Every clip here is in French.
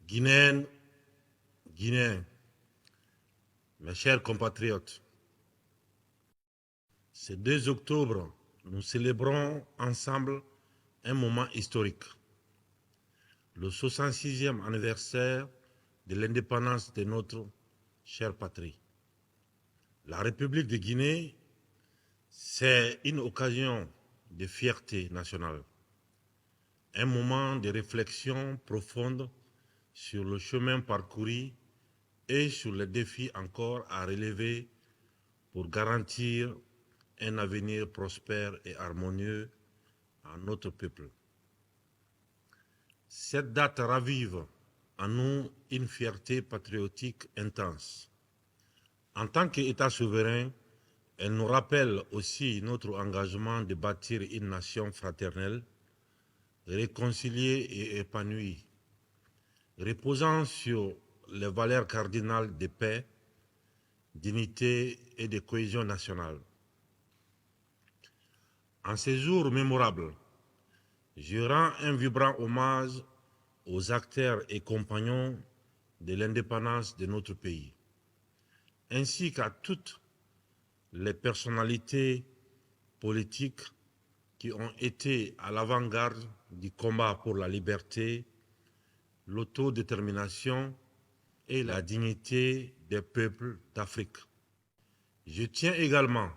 Guinéennes, Guinéens, mes chers compatriotes, ce 2 octobre, nous célébrons ensemble un moment historique, le 66e anniversaire de l'indépendance de notre chère patrie. La République de Guinée, c'est une occasion de fierté nationale, un moment de réflexion profonde sur le chemin parcouru et sur les défis encore à relever pour garantir un avenir prospère et harmonieux à notre peuple. Cette date ravive en nous une fierté patriotique intense. En tant qu'État souverain, elle nous rappelle aussi notre engagement de bâtir une nation fraternelle, réconciliée et épanouie, reposant sur les valeurs cardinales de paix, d'unité et de cohésion nationale. En ces jours mémorables, je rends un vibrant hommage aux acteurs et compagnons de l'indépendance de notre pays, ainsi qu'à toutes les personnalités politiques qui ont été à l'avant-garde du combat pour la liberté, l'autodétermination et la dignité des peuples d'Afrique. Je tiens également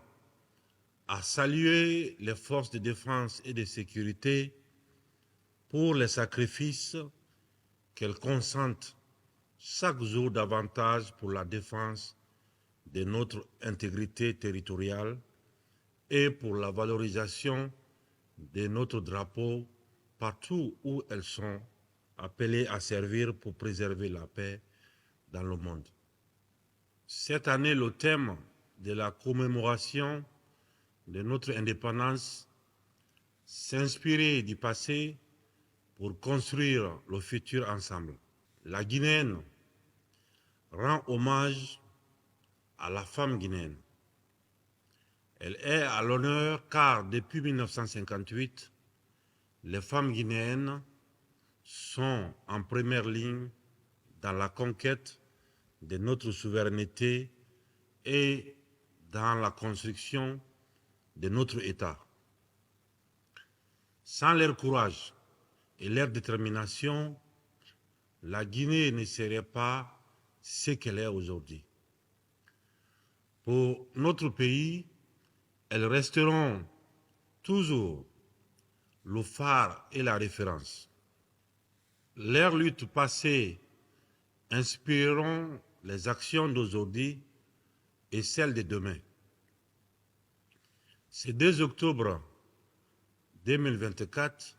à saluer les forces de défense et de sécurité pour les sacrifices qu'elles consentent chaque jour davantage pour la défense de notre intégrité territoriale et pour la valorisation de notre drapeau partout où elles sont appelées à servir pour préserver la paix dans le monde. Cette année, le thème de la commémoration de notre indépendance, s'inspirer du passé pour construire le futur ensemble. La Guinéenne rend hommage à la femme guinéenne. Elle est à l'honneur car depuis 1958, les femmes guinéennes sont en première ligne dans la conquête de notre souveraineté et dans la construction de notre État. Sans leur courage et leur détermination, la Guinée ne serait pas ce qu'elle est aujourd'hui. Pour notre pays, elles resteront toujours le phare et la référence. Leurs luttes passées inspireront les actions d'aujourd'hui et celles de demain. Ce 2 octobre 2024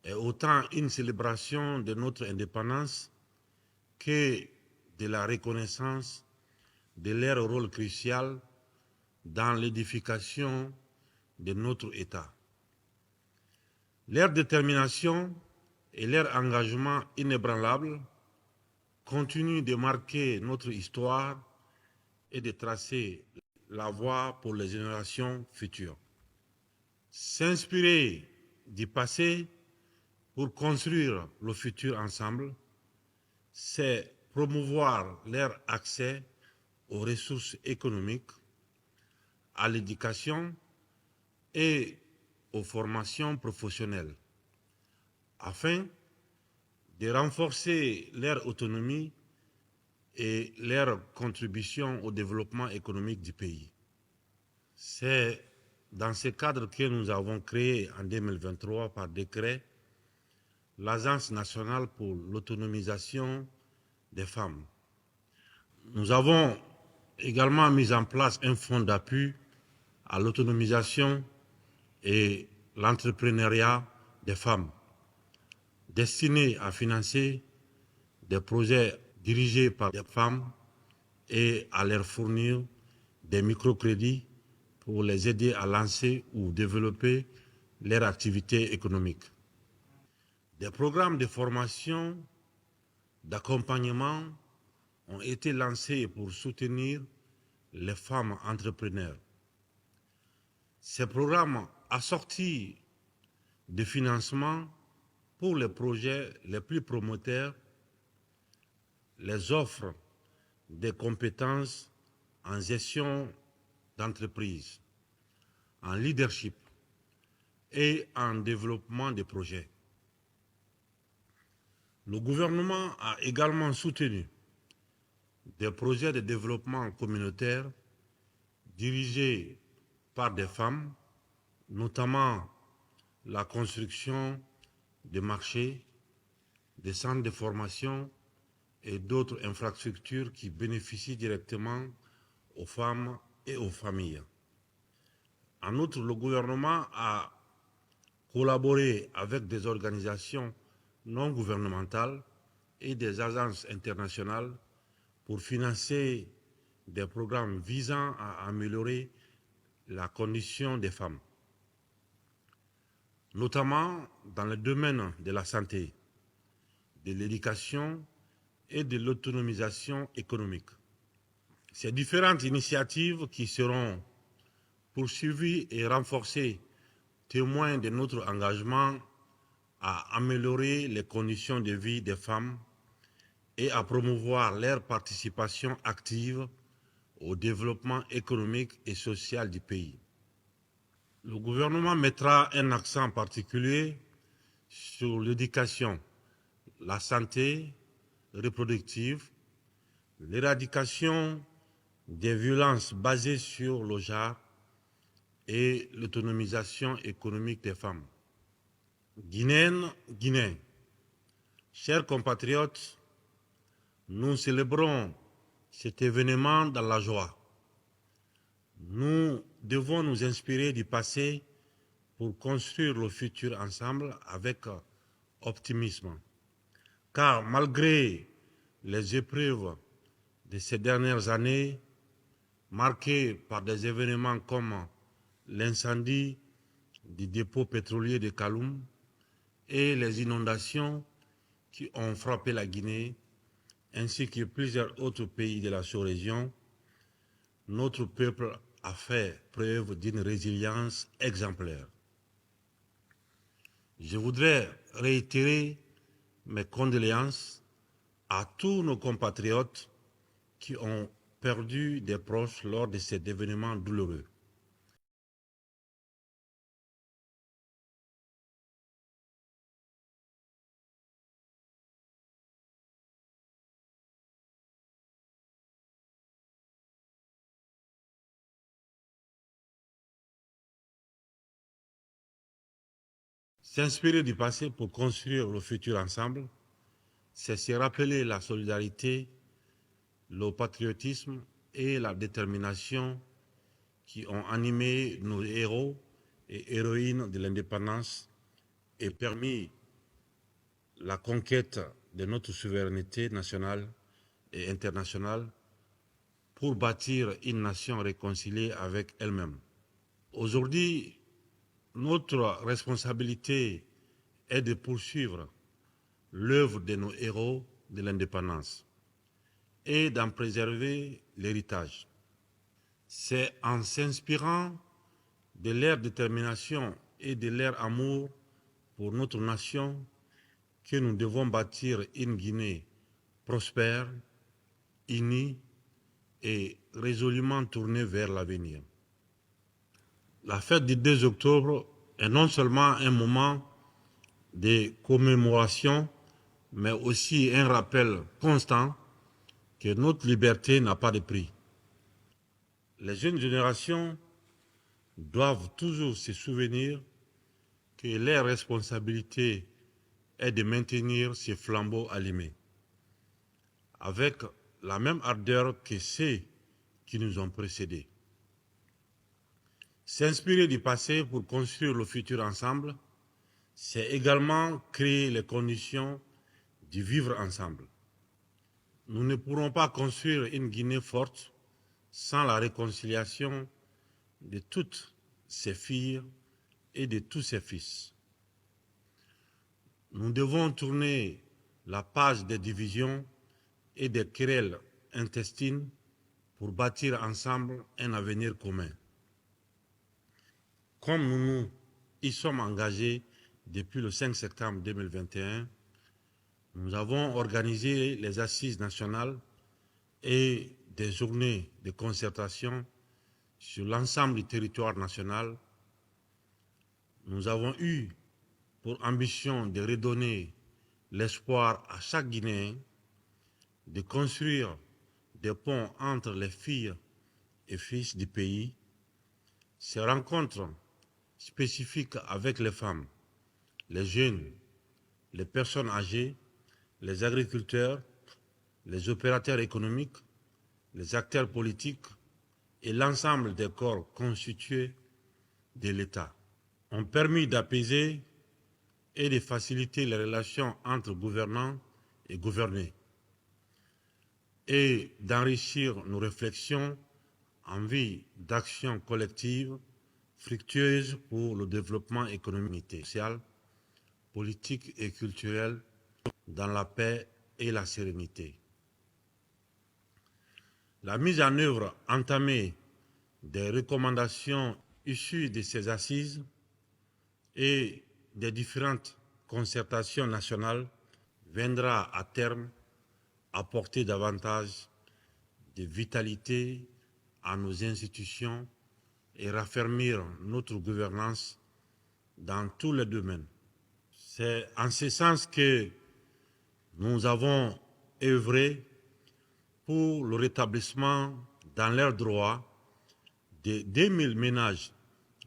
est autant une célébration de notre indépendance que de la reconnaissance de leur rôle crucial dans l'édification de notre État. Leur détermination et leur engagement inébranlable continuent de marquer notre histoire et de tracer la voie pour les générations futures. S'inspirer du passé pour construire le futur ensemble, c'est promouvoir leur accès aux ressources économiques, à l'éducation et aux formations professionnelles, afin de renforcer leur autonomie et leur contribution au développement économique du pays. C'est dans ce cadre que nous avons créé en 2023 par décret l'Agence nationale pour l'autonomisation des femmes. Nous avons également mis en place un fonds d'appui à l'autonomisation et l'entrepreneuriat des femmes, destiné à financer des projets dirigés par des femmes et à leur fournir des microcrédits pour les aider à lancer ou développer leur activité économique. Des programmes de formation, d'accompagnement ont été lancés pour soutenir les femmes entrepreneurs. Ces programmes assortis de financement pour les projets les plus promoteurs les offres des compétences en gestion d'entreprise, en leadership et en développement des projets. Le gouvernement a également soutenu des projets de développement communautaire dirigés par des femmes, notamment la construction de marchés, des centres de formation et d'autres infrastructures qui bénéficient directement aux femmes et aux familles. En outre, le gouvernement a collaboré avec des organisations non gouvernementales et des agences internationales pour financer des programmes visant à améliorer la condition des femmes, notamment dans le domaine de la santé, de l'éducation et de l'autonomisation économique. Ces différentes initiatives qui seront poursuivies et renforcées témoignent de notre engagement à améliorer les conditions de vie des femmes et à promouvoir leur participation active au développement économique et social du pays. Le gouvernement mettra un accent particulier sur l'éducation, la santé reproductive, l'éradication des violences basées sur le genre et l'autonomisation économique des femmes. Guinéennes, Guinéens, chers compatriotes, nous célébrons cet événement dans la joie. Nous devons nous inspirer du passé pour construire le futur ensemble avec optimisme. Car malgré les épreuves de ces dernières années, marquées par des événements comme l'incendie du dépôt pétrolier de Kaloum et les inondations qui ont frappé la Guinée, ainsi que plusieurs autres pays de la sous-région, notre peuple a fait preuve d'une résilience exemplaire. Je voudrais réitérer mes condoléances à tous nos compatriotes qui ont perdu des proches lors de cet événement douloureux. S'inspirer du passé pour construire le futur ensemble, c'est se rappeler la solidarité, le patriotisme et la détermination qui ont animé nos héros et héroïnes de l'indépendance et permis la conquête de notre souveraineté nationale et internationale pour bâtir une nation réconciliée avec elle-même. Aujourd'hui, notre responsabilité est de poursuivre l'œuvre de nos héros de l'indépendance et d'en préserver l'héritage. C'est en s'inspirant de leur détermination et de leur amour pour notre nation que nous devons bâtir une Guinée prospère, unie et résolument tournée vers l'avenir. La fête du 2 octobre est non seulement un moment de commémoration, mais aussi un rappel constant que notre liberté n'a pas de prix. Les jeunes générations doivent toujours se souvenir que leur responsabilité est de maintenir ces flambeaux allumés, avec la même ardeur que ceux qui nous ont précédés. S'inspirer du passé pour construire le futur ensemble, c'est également créer les conditions de vivre ensemble. Nous ne pourrons pas construire une Guinée forte sans la réconciliation de toutes ses filles et de tous ses fils. Nous devons tourner la page des divisions et des querelles intestines pour bâtir ensemble un avenir commun. Comme nous y sommes engagés depuis le 5 septembre 2021, nous avons organisé les assises nationales et des journées de concertation sur l'ensemble du territoire national. Nous avons eu pour ambition de redonner l'espoir à chaque Guinéen, de construire des ponts entre les filles et fils du pays. Ces rencontres spécifiques avec les femmes, les jeunes, les personnes âgées, les agriculteurs, les opérateurs économiques, les acteurs politiques et l'ensemble des corps constitués de l'État ont permis d'apaiser et de faciliter les relations entre gouvernants et gouvernés et d'enrichir nos réflexions en vue d'actions collectives fructueuses pour le développement économique, social, politique et culturel dans la paix et la sérénité. La mise en œuvre entamée des recommandations issues de ces assises et des différentes concertations nationales viendra à terme apporter davantage de vitalité à nos institutions et raffermir notre gouvernance dans tous les domaines. C'est en ce sens que nous avons œuvré pour le rétablissement dans leurs droits de 2000 ménages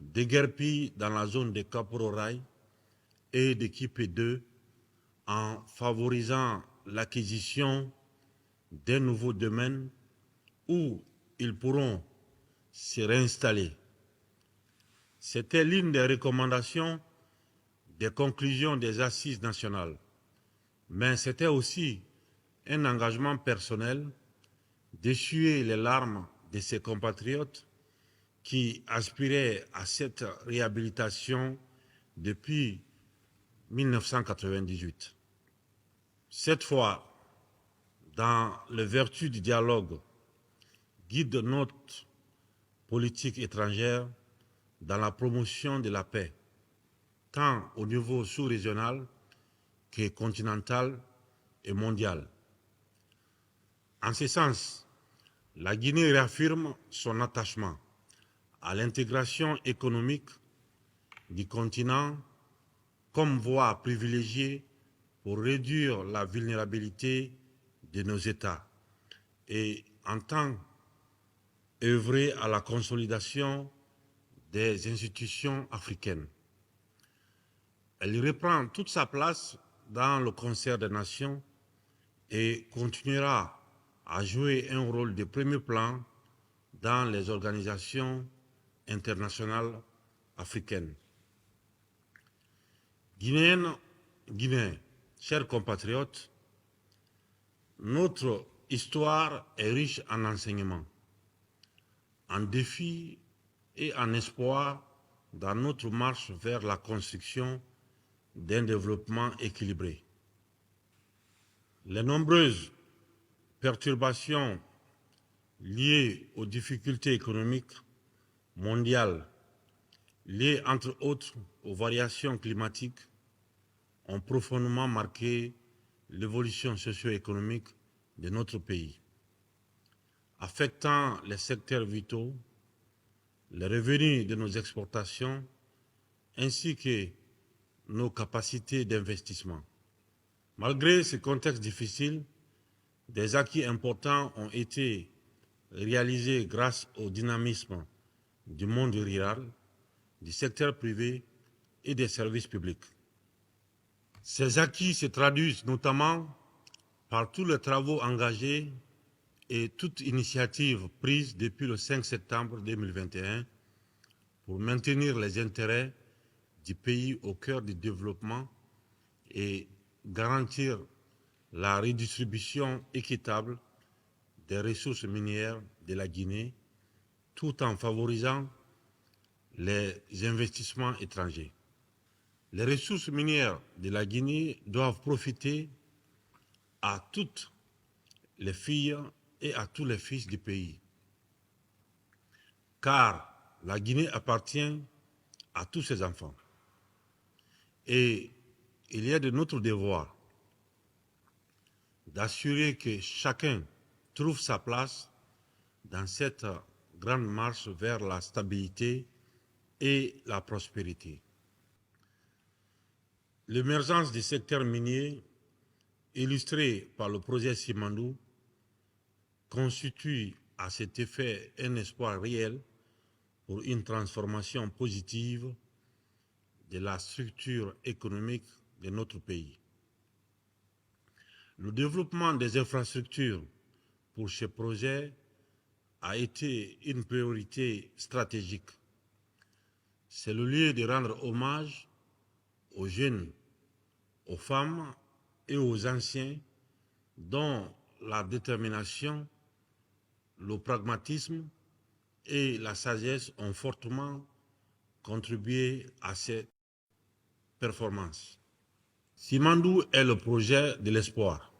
déguerpis dans la zone de Kapororaï et de Kipé 2 en favorisant l'acquisition d'un nouveau domaine où ils pourront se réinstaller. C'était l'une des recommandations des conclusions des assises nationales, mais c'était aussi un engagement personnel d'essuyer les larmes de ses compatriotes qui aspiraient à cette réhabilitation depuis 1998. Cette fois, dans les vertus du dialogue, guide notre politique étrangère dans la promotion de la paix, tant au niveau sous-régional que continental et mondial. En ce sens, la Guinée réaffirme son attachement à l'intégration économique du continent comme voie privilégiée pour réduire la vulnérabilité de nos États et entend œuvrer à la consolidation des institutions africaines. Elle reprend toute sa place dans le concert des nations et continuera à jouer un rôle de premier plan dans les organisations internationales africaines. Guinéens, chers compatriotes, notre histoire est riche en enseignements, en défis et en espoir dans notre marche vers la construction d'un développement équilibré. Les nombreuses perturbations liées aux difficultés économiques mondiales, liées entre autres aux variations climatiques, ont profondément marqué l'évolution socio-économique de notre pays, affectant les secteurs vitaux, les revenus de nos exportations, ainsi que nos capacités d'investissement. Malgré ce contexte difficile, des acquis importants ont été réalisés grâce au dynamisme du monde rural, du secteur privé et des services publics. Ces acquis se traduisent notamment par tous les travaux engagés et toute initiative prise depuis le 5 septembre 2021 pour maintenir les intérêts du pays au cœur du développement et garantir la redistribution équitable des ressources minières de la Guinée, tout en favorisant les investissements étrangers. Les ressources minières de la Guinée doivent profiter à toutes les filles et à tous les fils du pays, car la Guinée appartient à tous ses enfants. Et il y a de notre devoir d'assurer que chacun trouve sa place dans cette grande marche vers la stabilité et la prospérité. L'émergence du secteur minier, illustrée par le projet Simandou, constitue à cet effet un espoir réel pour une transformation positive de la structure économique de notre pays. Le développement des infrastructures pour ce projet a été une priorité stratégique. C'est le lieu de rendre hommage aux jeunes, aux femmes et aux anciens dont la détermination, le pragmatisme et la sagesse ont fortement contribué à cette performance. Simandou est le projet de l'espoir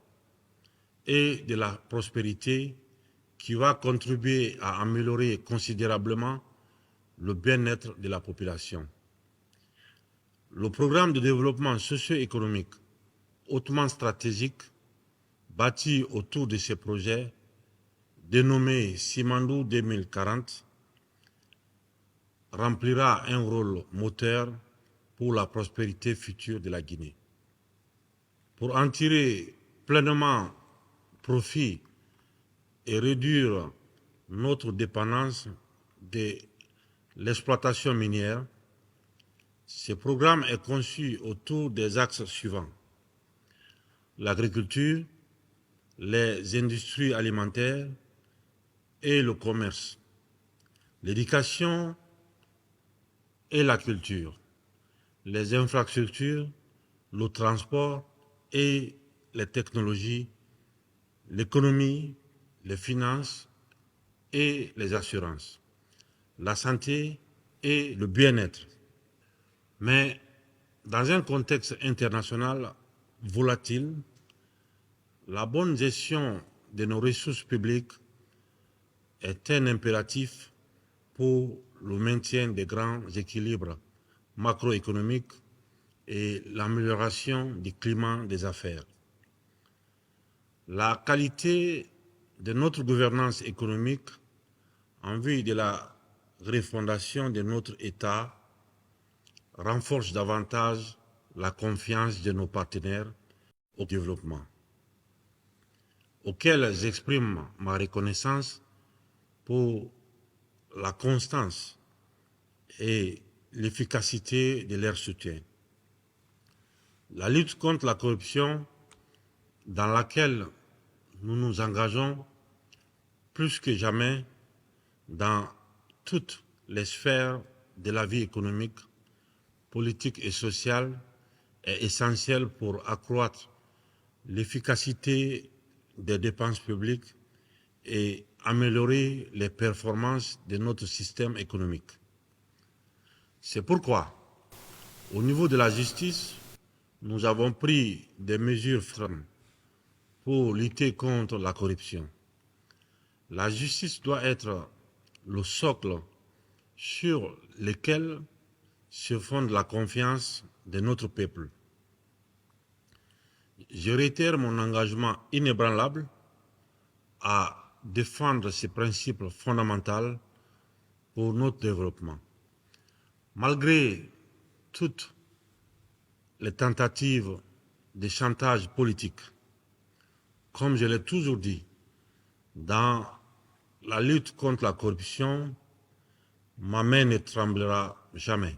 et de la prospérité qui va contribuer à améliorer considérablement le bien-être de la population. Le programme de développement socio-économique hautement stratégique bâti autour de ces projets, dénommé Simandou 2040, remplira un rôle moteur pour la prospérité future de la Guinée. Pour en tirer pleinement profit et réduire notre dépendance de l'exploitation minière, ce programme est conçu autour des axes suivants: l'agriculture, les industries alimentaires et le commerce, l'éducation et la culture, les infrastructures, le transport et les technologies, l'économie, les finances et les assurances, la santé et le bien-être. Mais dans un contexte international volatile, la bonne gestion de nos ressources publiques est un impératif pour le maintien des grands équilibres macroéconomiques et l'amélioration du climat des affaires. La qualité de notre gouvernance économique en vue de la refondation de notre État renforce davantage la confiance de nos partenaires au développement, auxquels j'exprime ma reconnaissance pour la constance et l'efficacité de leur soutien. La lutte contre la corruption, dans laquelle nous nous engageons plus que jamais dans toutes les sphères de la vie économique, politique et sociale, est essentielle pour accroître l'efficacité des dépenses publiques et améliorer les performances de notre système économique. C'est pourquoi, au niveau de la justice, nous avons pris des mesures fermes pour lutter contre la corruption. La justice doit être le socle sur lequel se fonde la confiance de notre peuple. Je réitère mon engagement inébranlable à défendre ces principes fondamentaux pour notre développement. Malgré toutes les tentatives de chantage politique, comme je l'ai toujours dit, dans la lutte contre la corruption, ma main ne tremblera jamais.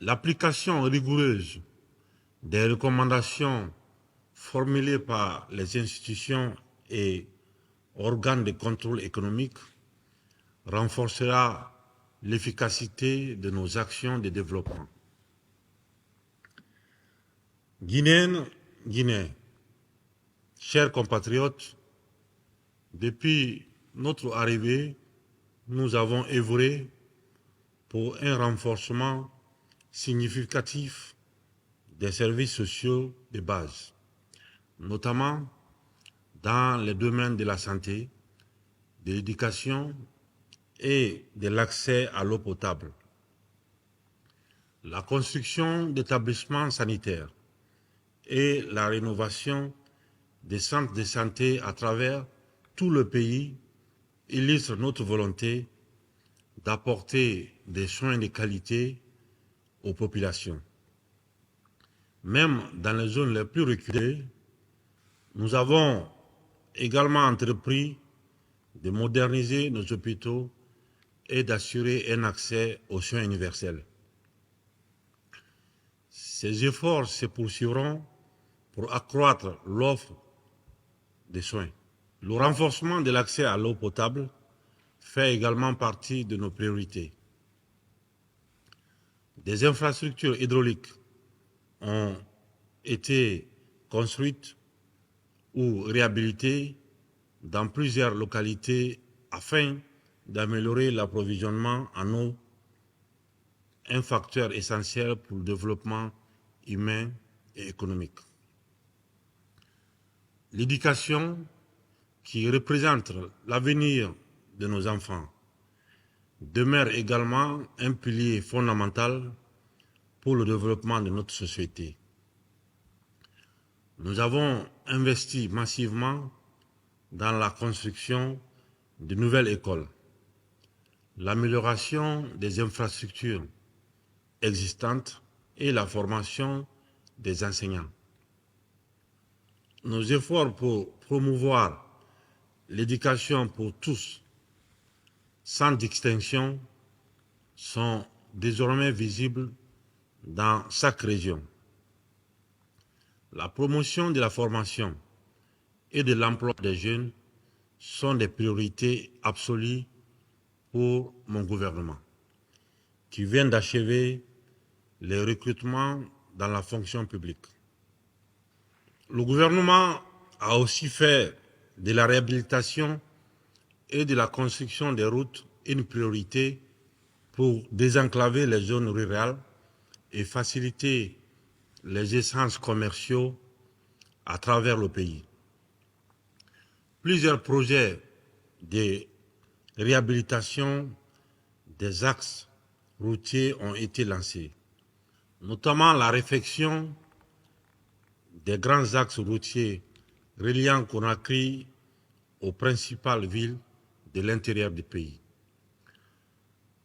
L'application rigoureuse des recommandations formulées par les institutions et organes de contrôle économique renforcera l'efficacité de nos actions de développement. Guinéennes, Guinéens, chers compatriotes, depuis notre arrivée, nous avons œuvré pour un renforcement significatif des services sociaux de base, notamment dans les domaines de la santé, de l'éducation et de l'accès à l'eau potable. La construction d'établissements sanitaires et la rénovation des centres de santé à travers tout le pays illustrent notre volonté d'apporter des soins de qualité aux populations. Même dans les zones les plus reculées, nous avons également entrepris de moderniser nos hôpitaux et d'assurer un accès aux soins universels. Ces efforts se poursuivront pour accroître l'offre de soins. Le renforcement de l'accès à l'eau potable fait également partie de nos priorités. Des infrastructures hydrauliques ont été construites ou réhabilitées dans plusieurs localités afin d'améliorer l'approvisionnement en eau, un facteur essentiel pour le développement humain et économique. L'éducation, qui représente l'avenir de nos enfants, demeure également un pilier fondamental pour le développement de notre société. Nous avons investi massivement dans la construction de nouvelles écoles, l'amélioration des infrastructures existantes et la formation des enseignants. Nos efforts pour promouvoir l'éducation pour tous, sans distinction, sont désormais visibles dans chaque région. La promotion de la formation et de l'emploi des jeunes sont des priorités absolues pour mon gouvernement, qui vient d'achever les recrutements dans la fonction publique. Le gouvernement a aussi fait de la réhabilitation et de la construction des routes une priorité pour désenclaver les zones rurales et faciliter les échanges commerciaux à travers le pays. Plusieurs projets de réhabilitation des axes routiers ont été lancés, notamment la réfection des grands axes routiers reliant Conakry aux principales villes de l'intérieur du pays.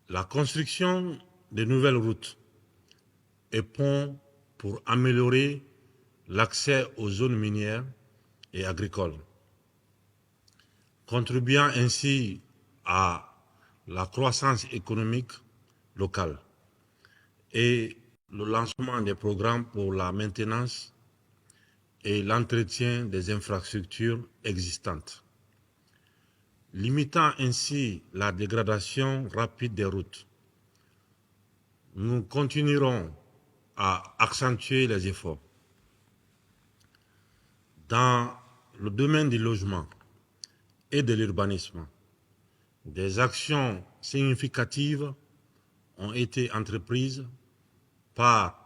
La construction de nouvelles routes et ponts pour améliorer l'accès aux zones minières et agricoles, contribuant ainsi à la croissance économique locale, et le lancement des programmes pour la maintenance et l'entretien des infrastructures existantes, limitant ainsi la dégradation rapide des routes. Nous continuerons à accentuer les efforts. Dans le domaine du logement et de l'urbanisme, des actions significatives ont été entreprises par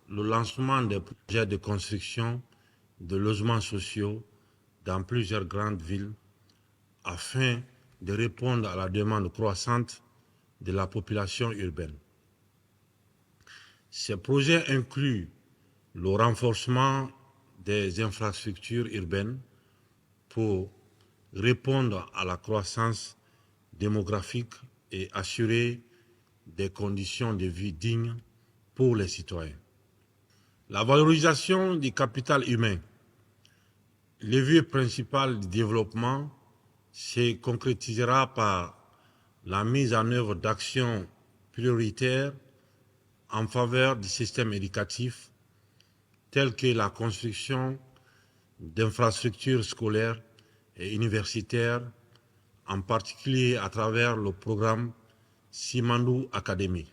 le lancement des projets de construction de logements sociaux dans plusieurs grandes villes afin de répondre à la demande croissante de la population urbaine. Ces projets incluent le renforcement des infrastructures urbaines pour répondre à la croissance démographique et assurer des conditions de vie dignes pour les citoyens. La valorisation du capital humain, levier principal du développement, se concrétisera par la mise en œuvre d'actions prioritaires en faveur du système éducatif, telles que la construction d'infrastructures scolaires et universitaires, en particulier à travers le programme Simandou Academy,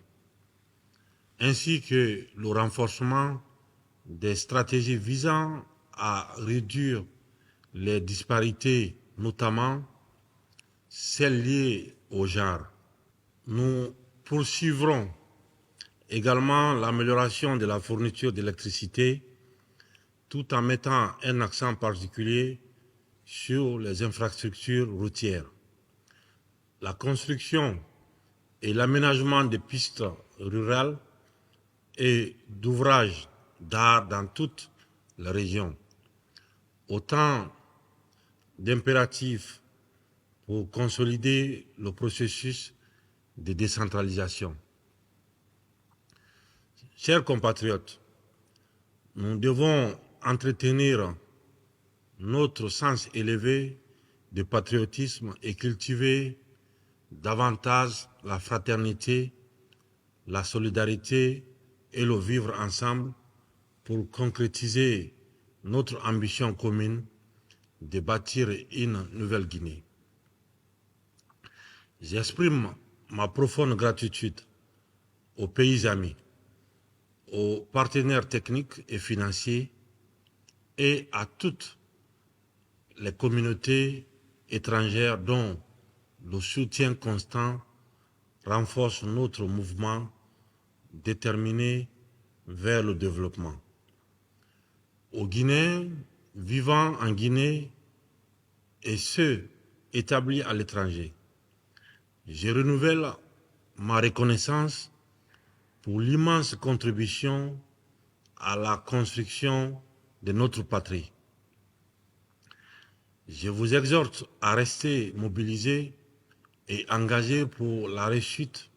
ainsi que le renforcement des stratégies visant à réduire les disparités, notamment celles liées au genre. Nous poursuivrons également l'amélioration de la fourniture d'électricité, tout en mettant un accent particulier sur les infrastructures routières. La construction et l'aménagement des pistes rurales et d'ouvrages d'art dans toute la région. Autant d'impératifs pour consolider le processus de décentralisation. Chers compatriotes, nous devons entretenir notre sens élevé de patriotisme et cultiver davantage la fraternité, la solidarité et le vivre ensemble pour concrétiser notre ambition commune de bâtir une nouvelle Guinée. J'exprime ma profonde gratitude aux pays amis, aux partenaires techniques et financiers et à toutes les communautés étrangères dont le soutien constant renforce notre mouvement déterminé vers le développement. Aux Guinéens vivant en Guinée et ceux établis à l'étranger, je renouvelle ma reconnaissance pour l'immense contribution à la construction de notre patrie. Je vous exhorte à rester mobilisés et engagés pour la réussite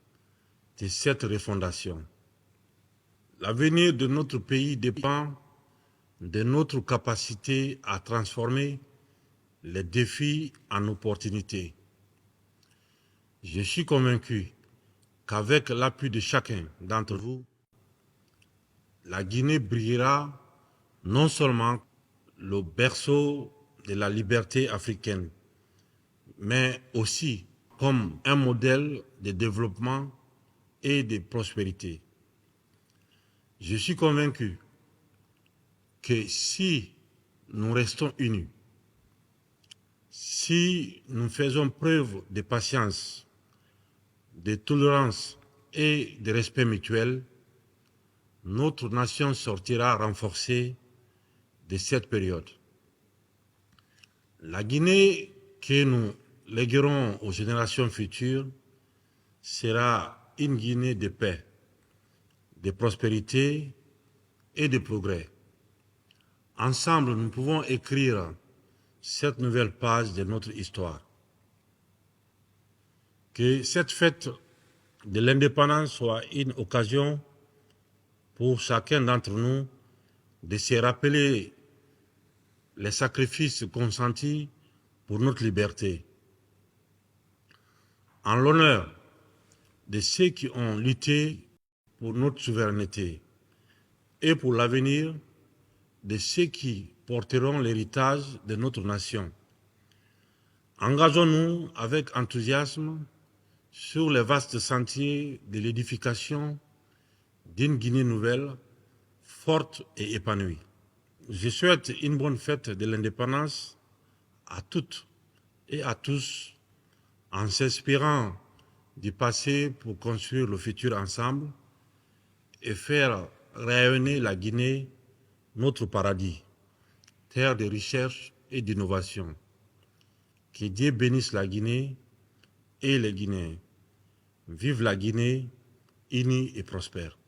de cette refondation. L'avenir de notre pays dépend de notre capacité à transformer les défis en opportunités. Je suis convaincu qu'avec l'appui de chacun d'entre vous, la Guinée brillera non seulement le berceau de la liberté africaine, mais aussi comme un modèle de développement et de prospérité. Je suis convaincu que si nous restons unis, si nous faisons preuve de patience, de tolérance et de respect mutuel, notre nation sortira renforcée de cette période. La Guinée que nous léguerons aux générations futures sera une Guinée de paix, de prospérité et de progrès. Ensemble, nous pouvons écrire cette nouvelle page de notre histoire. Que cette fête de l'indépendance soit une occasion pour chacun d'entre nous de se rappeler les sacrifices consentis pour notre liberté. En l'honneur de ceux qui ont lutté pour notre souveraineté et pour l'avenir de ceux qui porteront l'héritage de notre nation. Engageons-nous avec enthousiasme sur les vastes sentiers de l'édification d'une Guinée nouvelle, forte et épanouie. Je souhaite une bonne fête de l'indépendance à toutes et à tous, en s'inspirant du passé pour construire le futur ensemble et faire rayonner la Guinée, notre paradis, terre de recherche et d'innovation. Que Dieu bénisse la Guinée et les Guinéens. Vive la Guinée, unie et prospère.